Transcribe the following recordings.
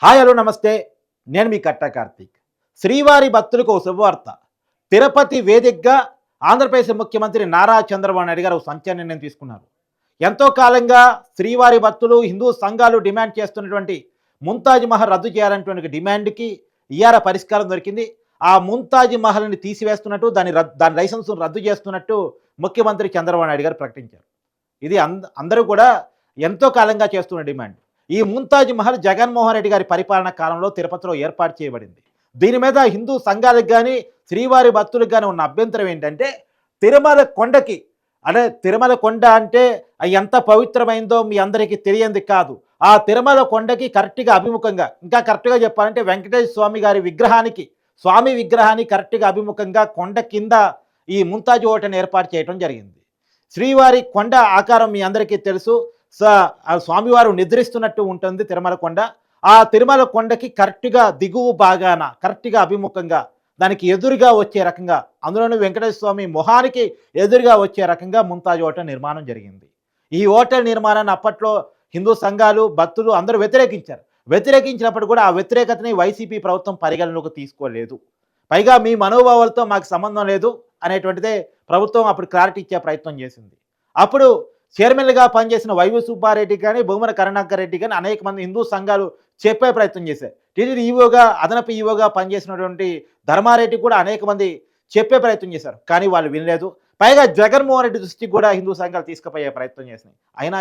Hi hello నమస్తే. నేను మీ కట్టా కార్తీక్. శ్రీవారి భక్తులకు ఓ శుభవార్త. తిరుపతి వేదికగా ఆంధ్రప్రదేశ్ ముఖ్యమంత్రి నారా చంద్రబాబు నాయుడు గారు సంచలన నిర్ణయం తీసుకున్నారు. ఎంతో కాలంగా శ్రీవారి భక్తులు, హిందూ సంఘాలు డిమాండ్ చేస్తున్నటువంటి ముంతాజ్ మహల్ రద్దు చేయాలనేటువంటి డిమాండ్‌కి ఇయ్యాల పరిష్కారం దొరికింది. ఆ ముంతాజ్ మహల్‌ని తీసివేస్తున్నట్టు, దాని లైసెన్స్‌ను రద్దు చేస్తున్నట్టు ముఖ్యమంత్రి చంద్రబాబు నాయుడు గారు ప్రకటించారు. ఇది అందరూ కూడా ఎంతో కాలంగా చేస్తున్న డిమాండ్. ఈ ముంతాజ్ మహల్ జగన్మోహన్ రెడ్డి గారి పరిపాలన కాలంలో తిరుపతిలో ఏర్పాటు చేయబడింది. దీని మీద హిందూ సంఘాలకు కానీ, శ్రీవారి భక్తులకు కానీ ఉన్న అభ్యంతరం ఏంటంటే, తిరుమల కొండకి, అంటే తిరుమల కొండ అంటే ఎంత పవిత్రమైందో మీ అందరికీ తెలియంది కాదు. ఆ తిరుమల కొండకి కరెక్ట్‌గా అభిముఖంగా, ఇంకా కరెక్ట్‌గా చెప్పాలంటే వెంకటేశ్వర స్వామి గారి విగ్రహానికి, స్వామి విగ్రహానికి కరెక్ట్‌గా అభిముఖంగా కొండ కింద ఈ ముంతాజ్ హోటల్‌ని ఏర్పాటు చేయడం జరిగింది. శ్రీవారి కొండ ఆకారం మీ అందరికీ తెలుసు. స్వామివారు నిద్రిస్తున్నట్టు ఉంటుంది తిరుమల కొండ. ఆ తిరుమల కొండకి కరెక్ట్‌గా దిగువ భాగాన, కరెక్ట్‌గా అభిముఖంగా, దానికి ఎదురుగా వచ్చే రకంగా, అందులోనూ వెంకటేశ్వర స్వామి మొహానికి ఎదురుగా వచ్చే రకంగా ముంతాజ్ హోటల్ నిర్మాణం జరిగింది. ఈ హోటల్ నిర్మాణాన్ని అప్పట్లో హిందూ సంఘాలు, భక్తులు అందరూ వ్యతిరేకించారు. వ్యతిరేకించినప్పుడు కూడా ఆ వ్యతిరేకతని వైసీపీ ప్రభుత్వం పరిగణలోకి తీసుకోలేదు. పైగా మీ మనోభావాలతో మాకు సంబంధం లేదు అనేటువంటిదే ప్రభుత్వం అప్పుడు క్లారిటీ ఇచ్చే ప్రయత్నం చేసింది. అప్పుడు చైర్మన్‌గా పనిచేసిన వైవి సుబ్బారెడ్డి కానీ, భూమన కరుణాకర్ రెడ్డి కానీ అనేక మంది హిందూ సంఘాలు చెప్పే ప్రయత్నం చేశారు. టీటీడీ ఈవోగా, అదనపు ఈవోగా పనిచేసినటువంటి ధర్మారెడ్డి కూడా అనేక మంది చెప్పే ప్రయత్నం చేశారు. కానీ వాళ్ళు వినలేదు. పైగా జగన్మోహన్ రెడ్డి దృష్టికి కూడా హిందూ సంఘాలు తీసుకుపోయే ప్రయత్నం చేసినాయి. అయినా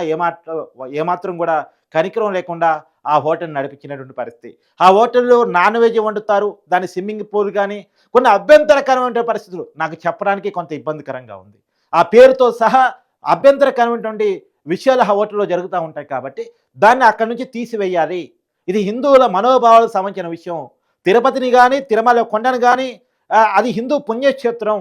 ఏమాత్రం కూడా కనికరం లేకుండా ఆ హోటల్‌ని నడిపించినటువంటి పరిస్థితి. ఆ హోటల్‌లో నాన్ వెజ్ వండుతారు. దాని స్విమ్మింగ్ పూల్ కానీ, కొన్ని అభ్యంతరకరమైన పరిస్థితులు నాకు చెప్పడానికి కొంత ఇబ్బందికరంగా ఉంది. ఆ పేరుతో సహా అభ్యంతరకరమైనటువంటి విషయాలు ఆ హోటల్‌లో జరుగుతూ ఉంటాయి కాబట్టి దాన్ని అక్కడి నుంచి తీసివేయాలి. ఇది హిందువుల మనోభావాలకు సంబంధించిన విషయం. తిరుపతిని గాని, తిరుమల కొండను గాని, అది హిందూ పుణ్యక్షేత్రం.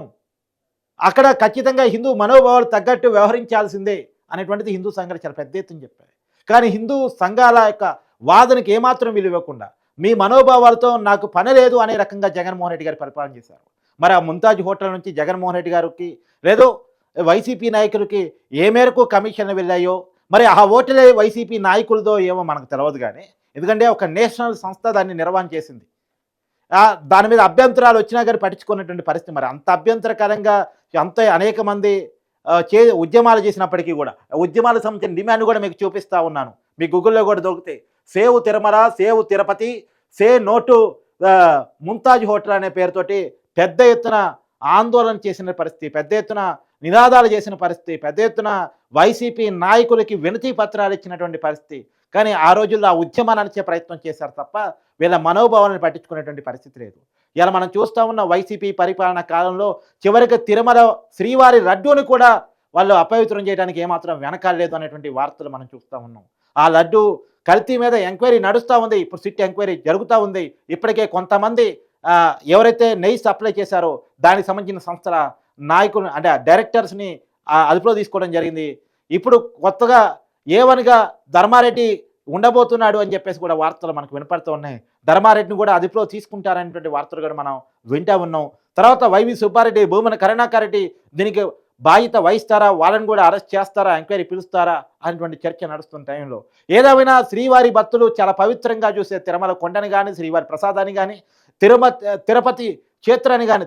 అక్కడ ఖచ్చితంగా హిందూ మనోభావాలు తగ్గట్టు వ్యవహరించాల్సిందే అనేటువంటిది హిందూ సంఘాలు చాలా పెద్ద ఎత్తున చెప్పాయి. కానీ హిందూ సంఘాల యొక్క వాదనకి ఏమాత్రం విలువివ్వకుండా, మీ మనోభావాలతో నాకు పని లేదు అనే రకంగా జగన్మోహన్ రెడ్డి గారు పరిపాలన చేశారు. మరి ఆ ముంతాజ్ హోటల్ నుంచి జగన్మోహన్ రెడ్డి గారికి, లేదో వైసీపీ నాయకులకి ఏ మేరకు కమిషన్లు వెళ్ళాయో, మరి ఆ హోటలే వైసీపీ నాయకులదో ఏమో మనకు తెలవదు కానీ, ఎందుకంటే ఒక నేషనల్ సంస్థ దాన్ని నిర్వహణ చేసింది. దాని మీద అభ్యంతరాలు వచ్చినా కానీ పట్టించుకున్నటువంటి పరిస్థితి. మరి అంత అభ్యంతరకరంగా అనేక మంది ఉద్యమాలు చేసినప్పటికీ కూడా, ఉద్యమాలకు సంబంధించిన డిమాండ్ కూడా మీకు చూపిస్తూ ఉన్నాను. మీ గూగుల్‌లో కూడా దొరికితే save Tirumala, save Tirupati, say no to Mumtaz hotel అనే పేరుతోటి పెద్ద ఎత్తున ఆందోళన చేసిన పరిస్థితి, పెద్ద ఎత్తున నినాదాలు చేసిన పరిస్థితి, పెద్ద ఎత్తున వైసీపీ నాయకులకి వినతి పత్రాలు ఇచ్చినటువంటి పరిస్థితి. కానీ ఆ రోజుల్లో ఆ ఉద్యమాన్ని అణచే ప్రయత్నం చేశారు తప్ప వీళ్ళ మనోభావాలను పట్టించుకునేటువంటి పరిస్థితి లేదు. ఇలా మనం చూస్తూ ఉన్న వైసీపీ పరిపాలన కాలంలో చివరికి తిరుమల శ్రీవారి లడ్డూని కూడా వాళ్ళు అపవిత్రం చేయడానికి ఏమాత్రం వెనకాలేదు అనేటువంటి వార్తలు మనం చూస్తూ ఉన్నాం. ఆ లడ్డు కల్తీ మీద ఎంక్వైరీ నడుస్తూ ఉంది. ఇప్పుడు సిట్ ఎంక్వైరీ జరుగుతూ ఉంది. ఇప్పటికే కొంతమంది ఎవరైతే నెయ్యి సప్లై చేశారో దానికి సంబంధించిన సంస్థల నాయకులు, అంటే డైరెక్టర్స్ని అదుపులో తీసుకోవడం జరిగింది. ఇప్పుడు కొత్తగా ఏవన్గా ధర్మారెడ్డి ఉండబోతున్నాడు అని చెప్పేసి కూడా వార్తలు మనకు వినపడుతూ ఉన్నాయి. ధర్మారెడ్డిని కూడా అదుపులో తీసుకుంటారనేటువంటి వార్తలు కూడా మనం వింటూ ఉన్నాం. తర్వాత వైవి సుబ్బారెడ్డి, భూమన కరుణాకర్ రెడ్డి దీనికి బాధ్యత వహిస్తారా, వాళ్ళని కూడా అరెస్ట్ చేస్తారా, ఎంక్వైరీ పిలుస్తారా అనేటువంటి చర్చ నడుస్తున్న టైంలో, ఏదేమైనా శ్రీవారి భక్తులు చాలా పవిత్రంగా చూసే తిరుమల కొండని కానీ, శ్రీవారి ప్రసాదాన్ని కానీ, తిరుపతి క్షేత్రాన్ని కానీ,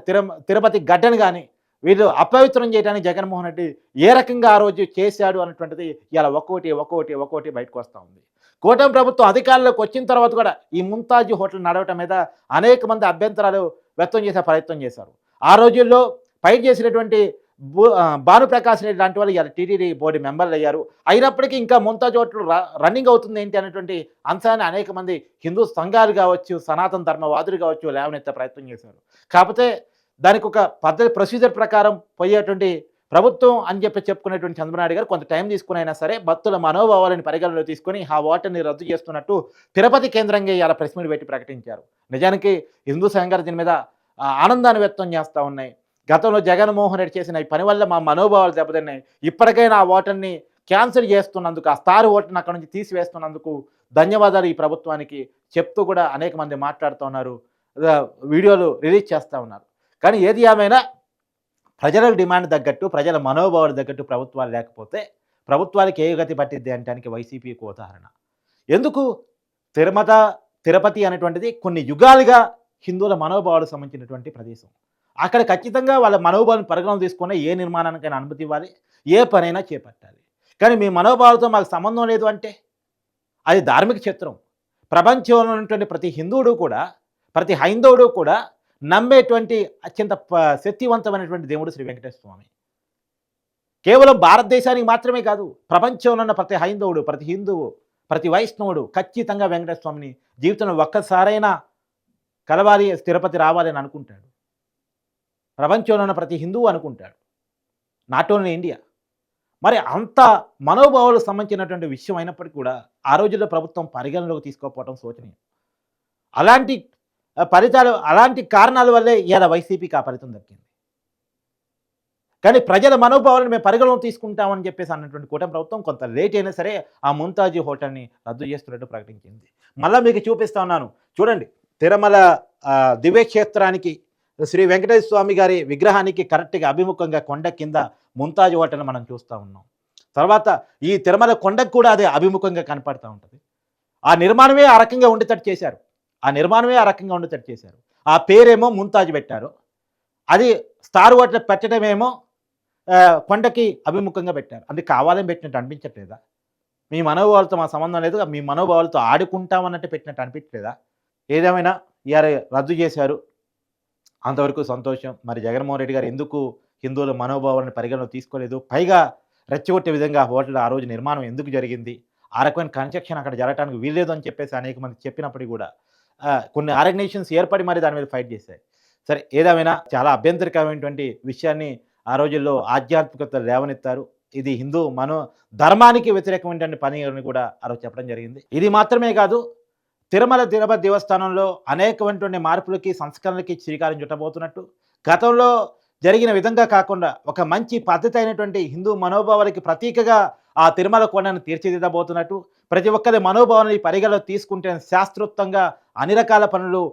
తిరుపతి గడ్డని కానీ వీళ్ళు అపవిత్రం చేయడానికి జగన్మోహన్ రెడ్డి ఏ రకంగా ఆ రోజు చేశాడు అనేటువంటిది ఇలా ఒక్కొక్కటి బయటకు వస్తూ ఉంది. కూటమి ప్రభుత్వం అధికారంలోకి వచ్చిన తర్వాత కూడా ఈ ముంతాజ్ హోటల్ నడవటం మీద అనేక మంది అభ్యంతరాలు వ్యక్తం చేసే ప్రయత్నం చేశారు. ఆ రోజుల్లో ఫైట్ చేసినటువంటి భానుప్రకాష్ రెడ్డి లాంటి వాళ్ళు ఇలా టీటీడీ బోర్డు మెంబర్లు అయ్యారు. అయినప్పటికీ ఇంకా ముంతాజ్ హోటల్ రన్నింగ్ అవుతుంది ఏంటి అనేటువంటి అంశాన్ని అనేక మంది హిందూ సంఘాలు కావచ్చు, సనాతన ధర్మవాదులు కావచ్చు లేవనెత్తే ప్రయత్నం చేశారు. కాకపోతే దానికి ఒక పద్ధతి, ప్రొసీజర్ ప్రకారం పోయేటువంటి ప్రభుత్వం అని చెప్పుకునేటువంటి చంద్రబాబు నాయుడు గారు కొంత టైం తీసుకునైనా సరే భక్తుల మనోభావాలను పరిగణలో తీసుకొని ఆ ఓటర్ని రద్దు చేస్తున్నట్టు తిరుపతి కేంద్రంగా ఇలా ప్రెస్ మీట్ పెట్టి ప్రకటించారు. నిజానికి హిందూ సంఘాలు దీని మీద ఆనందాన్ని వ్యక్తం చేస్తూ ఉన్నాయి. గతంలో జగన్మోహన్ రెడ్డి చేసిన ఈ పని వల్ల మా మనోభావాలు దెబ్బతిన్నాయి. ఇప్పటికైనా ఆ ఓటర్ని క్యాన్సిల్ చేస్తున్నందుకు, ఆ స్టార్ ఓటర్ని అక్కడ నుంచి తీసివేస్తున్నందుకు ధన్యవాదాలు ఈ ప్రభుత్వానికి చెప్తూ కూడా అనేక మంది మాట్లాడుతూ ఉన్నారు, వీడియోలు రిలీజ్ చేస్తూ ఉన్నారు. కానీ ఏది ఏమైనా ప్రజలకు డిమాండ్ తగ్గట్టు, ప్రజల మనోభావాలు తగ్గట్టు ప్రభుత్వాలు లేకపోతే ప్రభుత్వానికి ఏ గతి పట్టిద్ది అనడానికి వైసీపీకి ఉదాహరణ. ఎందుకు తిరుమల తిరుపతి అనేటువంటిది కొన్ని యుగాలుగా హిందువుల మనోభావాలకు సంబంధించినటువంటి ప్రదేశం. అక్కడ ఖచ్చితంగా వాళ్ళ మనోభావాలను పరిగణలోకి తీసుకొని ఏ నిర్మాణానికైనా అనుమతి ఇవ్వాలి, ఏ పనైనా చేపట్టాలి. కానీ మీ మనోభావాలతో మాకు సంబంధం లేదు అంటే అది ధార్మిక చిత్రం. ప్రపంచంలో ఉన్నటువంటి ప్రతి హిందువుడు కూడా, ప్రతి హైందవుడు కూడా నమ్మేటువంటి అత్యంత శక్తివంతమైనటువంటి దేవుడు శ్రీ వెంకటేశ్వర స్వామి. కేవలం భారతదేశానికి మాత్రమే కాదు, ప్రపంచంలో ఉన్న ప్రతి హైందవుడు, ప్రతి హిందువు, ప్రతి వైష్ణవుడు ఖచ్చితంగా వెంకటేశ్వర స్వామిని జీవితంలో ఒక్కసారైనా కలవాలి, తిరుపతి రావాలి అని అనుకుంటాడు. ప్రపంచంలో ఉన్న ప్రతి హిందువు అనుకుంటాడు. Not only India. మరి అంత మనోభావాలకు సంబంధించినటువంటి విషయం అయినప్పటికీ కూడా ఆ రోజుల్లో ప్రభుత్వం పరిగణలోకి తీసుకోకపోవడం శోచనీయం. అలాంటి ఫలితాలు, అలాంటి కారణాల వల్లే ఇవాళ వైసీపీకి ఆ ఫలితం దక్కింది. కానీ ప్రజల మనోభావాలను మేము పరిగణలోకి తీసుకుంటామని చెప్పేసి అన్నటువంటి కూటమి ప్రభుత్వం కొంత లేట్ అయినా సరే ఆ ముంతాజీ హోటల్ని రద్దు చేస్తున్నట్టు ప్రకటించింది. మళ్ళీ మీకు చూపిస్తా ఉన్నాను చూడండి. తిరుమల దివ్యక్షేత్రానికి శ్రీ వెంకటేశ్వర స్వామి గారి విగ్రహానికి కరెక్ట్గా అభిముఖంగా కొండ కింద ముంతాజ్ హోటల్ని మనం చూస్తూ ఉన్నాం. తర్వాత ఈ తిరుమల కొండకు కూడా అదే అభిముఖంగా కనపడుతూ ఉంటుంది. ఆ నిర్మాణమే ఆ రకంగా ఉండేటట్టు చేశారు. ఆ పేరేమో ముంతాజ్ పెట్టారు. అది స్టార్ హోటల్ పెట్టడమేమో కొండకి అభిముఖంగా పెట్టారు. అది కావాలని పెట్టినట్టు అనిపించట్లేదా? మీ మనోభావాలతో మా సంబంధం లేదు, మీ మనోభావాలతో ఆడుకుంటామన్నట్టు పెట్టినట్టు అనిపించలేదా? ఏదేమైనా ఇవాళ రద్దు చేశారు, అంతవరకు సంతోషం. మరి జగన్మోహన్ రెడ్డి గారు ఎందుకు హిందువుల మనోభావాలను పరిగణలోకి తీసుకోలేదు? పైగా రెచ్చగొట్టే విధంగా హోటల్ ఆ రోజు నిర్మాణం ఎందుకు జరిగింది? ఆ రకమైన కన్స్ట్రక్షన్ అక్కడ జరగడానికి వీల్లేదు అని చెప్పేసి అనేక మంది చెప్పినప్పటికీ కూడా కొన్ని ఆర్గనైజేషన్స్ ఏర్పడి మరి దాని మీద ఫైట్ చేశాయి. సరే, ఏదేమైనా చాలా అభ్యంతరకరమైనటువంటి విషయాన్ని ఆ రోజుల్లో ఆధ్యాత్మికత లేవనెత్తారు. ఇది హిందూ ధర్మానికి వ్యతిరేకమైనటువంటి పని అని కూడా ఆ రోజు చెప్పడం జరిగింది. ఇది మాత్రమే కాదు, తిరుపతి దేవస్థానంలో అనేకమైనటువంటి మార్పులకి, సంస్కరణలకి శ్రీకారం చుట్టబోతున్నట్టు, గతంలో జరిగిన విధంగా కాకుండా ఒక మంచి పద్ధతి అయినటువంటి హిందూ మనోభావాలకి ప్రతీకగా ఆ తిరుమల కొండను తీర్చిదిద్దబోతున్నట్టు, ప్రతి ఒక్కరి మనోభావాన్ని పరిగణలోకి తీసుకుంటే శాస్త్రోక్తంగా అన్ని రకాల పనులు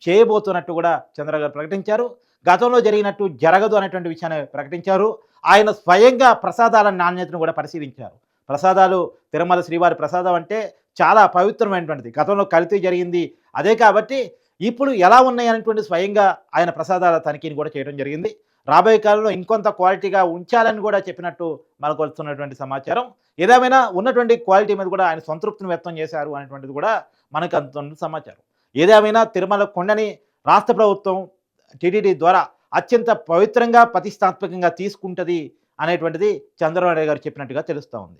చేయబోతున్నట్టు కూడా చంద్రబాబు గారు ప్రకటించారు. గతంలో జరిగినట్టు జరగదు అనేటువంటి విషయాన్ని ప్రకటించారు. ఆయన స్వయంగా ప్రసాదాల నాణ్యతను కూడా పరిశీలించారు. ప్రసాదాలు, తిరుమల శ్రీవారి ప్రసాదం అంటే చాలా పవిత్రమైనటువంటిది. గతంలో కల్తీ జరిగింది అదే కాబట్టి ఇప్పుడు ఎలా ఉన్నాయి అనేటువంటి స్వయంగా ఆయన ప్రసాదాల తనిఖీని కూడా చేయడం జరిగింది. రాబోయే కాలంలో ఇంకొంత క్వాలిటీగా ఉంచాలని కూడా చెప్పినట్టు మనకు వస్తున్నటువంటి సమాచారం. ఏదేమైనా ఉన్నటువంటి క్వాలిటీ మీద కూడా ఆయన సంతృప్తిని వ్యక్తం చేశారు అనేటువంటిది కూడా మనకు అందుతున్న సమాచారం. ఏదేమైనా తిరుమల కొండని రాష్ట్ర ప్రభుత్వం టీటీడీ ద్వారా అత్యంత పవిత్రంగా, ప్రతిష్టాత్మకంగా తీసుకుంటుంది అనేటువంటిది చంద్రబాబు నాయుడు గారు చెప్పినట్టుగా తెలుస్తూ ఉంది.